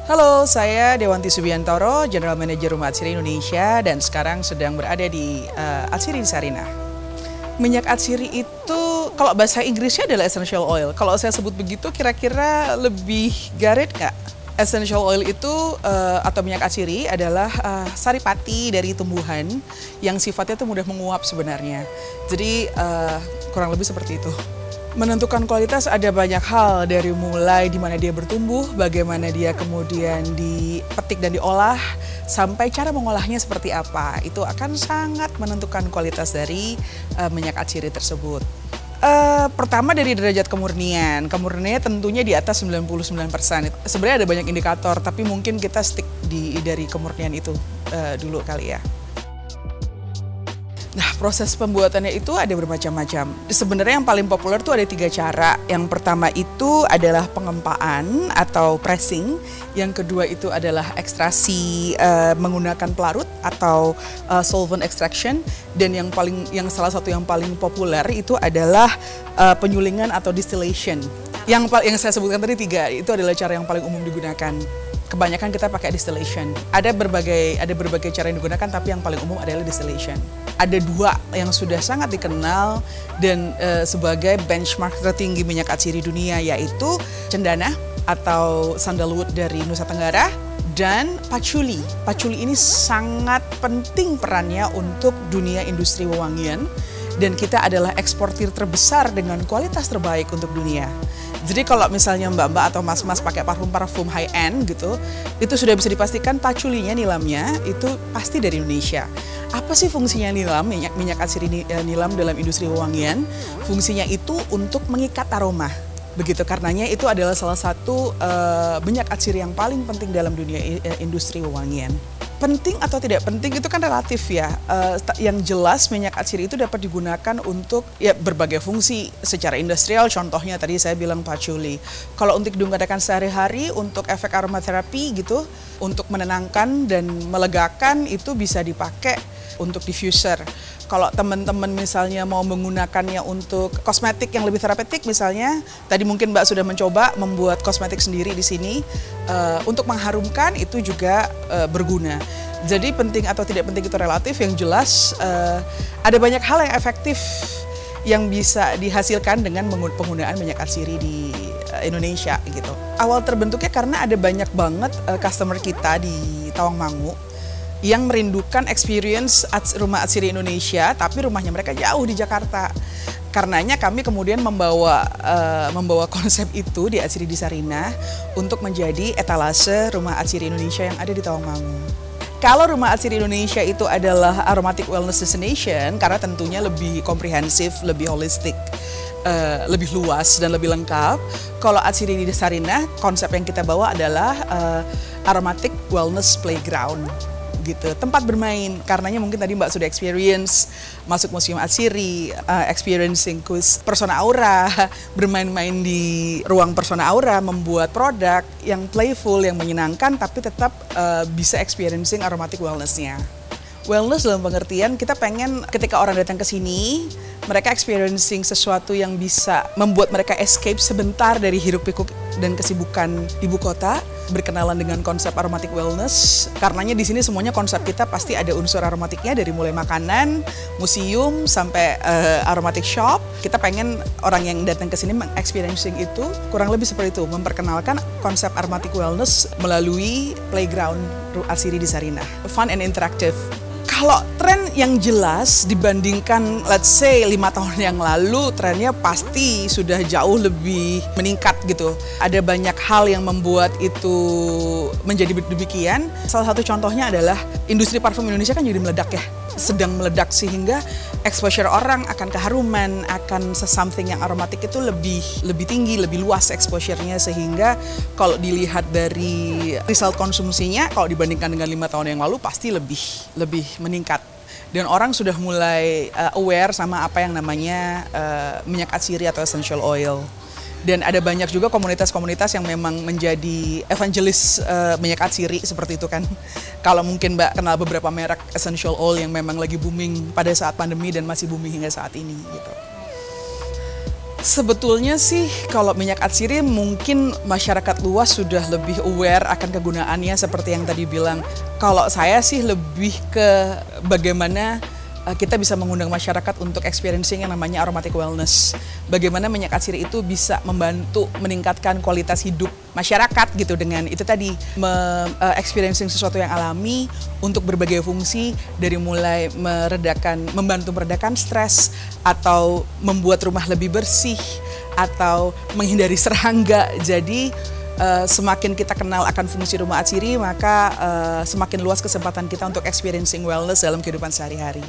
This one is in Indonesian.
Halo, saya Dewanti Subiantoro, General Manager Rumah Atsiri Indonesia, dan sekarang sedang berada di Atsiri di Sarinah. Minyak atsiri itu, kalau bahasa Inggrisnya adalah essential oil. Kalau saya sebut begitu, kira-kira lebih garet nggak? Essential oil itu atau minyak atsiri adalah saripati dari tumbuhan yang sifatnya itu mudah menguap sebenarnya. Jadi kurang lebih seperti itu. Menentukan kualitas ada banyak hal, dari mulai di mana dia bertumbuh, bagaimana dia kemudian dipetik dan diolah, sampai cara mengolahnya seperti apa. Itu akan sangat menentukan kualitas dari minyak atsiri tersebut. Pertama dari derajat kemurnian. Kemurniannya tentunya di atas 99%. Sebenarnya ada banyak indikator, tapi mungkin kita stick dari kemurnian itu dulu kali ya. Nah, proses pembuatannya itu ada bermacam-macam. Sebenarnya yang paling populer tuh ada 3 cara. Yang pertama itu adalah pengempaan atau pressing. Yang kedua itu adalah ekstraksi menggunakan pelarut atau solvent extraction. Dan yang salah satu yang paling populer itu adalah penyulingan atau distillation. Yang saya sebutkan tadi 3 itu adalah cara yang paling umum digunakan. Kebanyakan kita pakai distillation. Ada berbagai cara yang digunakan, tapi yang paling umum adalah distillation. Ada 2 yang sudah sangat dikenal dan sebagai benchmark tertinggi minyak atsiri dunia, yaitu cendana atau sandalwood dari Nusa Tenggara dan patchouli. Patchouli ini sangat penting perannya untuk dunia industri wewangian, dan kita adalah eksportir terbesar dengan kualitas terbaik untuk dunia. Jadi kalau misalnya mbak-mbak atau mas-mas pakai parfum-parfum high-end gitu, itu sudah bisa dipastikan patchoulinya, nilamnya, itu pasti dari Indonesia. Apa sih fungsinya nilam, minyak atsiri nilam dalam industri wewangian? Fungsinya itu untuk mengikat aroma. Begitu, karenanya itu adalah salah satu minyak atsiri yang paling penting dalam dunia industri wewangian. Penting atau tidak penting itu kan relatif ya. Yang jelas minyak atsiri itu dapat digunakan untuk berbagai fungsi secara industrial. Contohnya tadi saya bilang patchouli. Kalau untuk digunakan sehari-hari untuk efek aromaterapi gitu, untuk menenangkan dan melegakan, itu bisa dipakai untuk diffuser. Kalau teman-teman misalnya mau menggunakannya untuk kosmetik yang lebih terapeutik misalnya, tadi mungkin Mbak sudah mencoba membuat kosmetik sendiri di sini, untuk mengharumkan itu juga berguna. Jadi penting atau tidak penting itu relatif, yang jelas ada banyak hal yang efektif yang bisa dihasilkan dengan penggunaan minyak atsiri di Indonesia gitu. Awal terbentuknya karena ada banyak banget customer kita di Tawangmangu yang merindukan experience rumah atsiri Indonesia, tapi rumahnya mereka jauh di Jakarta. Karenanya kami kemudian membawa konsep itu di Atsiri di Sarinah untuk menjadi etalase rumah atsiri Indonesia yang ada di Tawangmangu. Kalau rumah atsiri Indonesia itu adalah aromatic wellness destination, karena tentunya lebih komprehensif, lebih holistik, lebih luas dan lebih lengkap. Kalau Atsiri di Sarinah, konsep yang kita bawa adalah aromatic wellness playground. Gitu, tempat bermain. Karenanya mungkin tadi Mbak sudah experience masuk museum atsiri, experiencing kuis Persona Aura, bermain-main di ruang Persona Aura, membuat produk yang playful, yang menyenangkan, tapi tetap bisa experiencing aromatic wellness-nya. Wellness dalam pengertian kita pengen ketika orang datang ke sini, mereka experiencing sesuatu yang bisa membuat mereka escape sebentar dari hiruk-pikuk dan kesibukan ibu kota, berkenalan dengan konsep aromatic wellness. Karenanya di sini semuanya konsep kita pasti ada unsur aromatiknya, dari mulai makanan, museum, sampai aromatic shop. Kita pengen orang yang datang ke sini experiencing itu kurang lebih seperti itu, memperkenalkan konsep aromatic wellness melalui playground Atsiri di Sarinah. Fun and interactive. Kalau tren yang jelas dibandingkan let's say 5 tahun yang lalu, trennya pasti sudah jauh lebih meningkat gitu. Ada banyak hal yang membuat itu menjadi demikian. Salah satu contohnya adalah industri parfum Indonesia kan jadi meledak ya. Sedang meledak, sehingga exposure orang akan keharuman, akan something yang aromatik itu lebih tinggi, lebih luas exposure-nya, sehingga kalau dilihat dari result konsumsinya, kalau dibandingkan dengan 5 tahun yang lalu pasti lebih meningkat. Dan orang sudah mulai aware sama apa yang namanya minyak atsiri atau essential oil. Dan ada banyak juga komunitas-komunitas yang memang menjadi evangelis minyak atsiri seperti itu kan. Kalau mungkin Mbak kenal beberapa merek essential oil yang memang lagi booming pada saat pandemi dan masih booming hingga saat ini gitu. Sebetulnya sih kalau minyak atsiri mungkin masyarakat luas sudah lebih aware akan kegunaannya seperti yang tadi bilang. Kalau saya sih lebih ke bagaimana kita bisa mengundang masyarakat untuk experiencing yang namanya aromatic wellness. Bagaimana minyak atsiri itu bisa membantu meningkatkan kualitas hidup masyarakat gitu dengan itu tadi experiencing sesuatu yang alami untuk berbagai fungsi dari mulai membantu meredakan stres atau membuat rumah lebih bersih atau menghindari serangga. Jadi semakin kita kenal akan fungsi rumah atsiri, maka semakin luas kesempatan kita untuk experiencing wellness dalam kehidupan sehari-hari.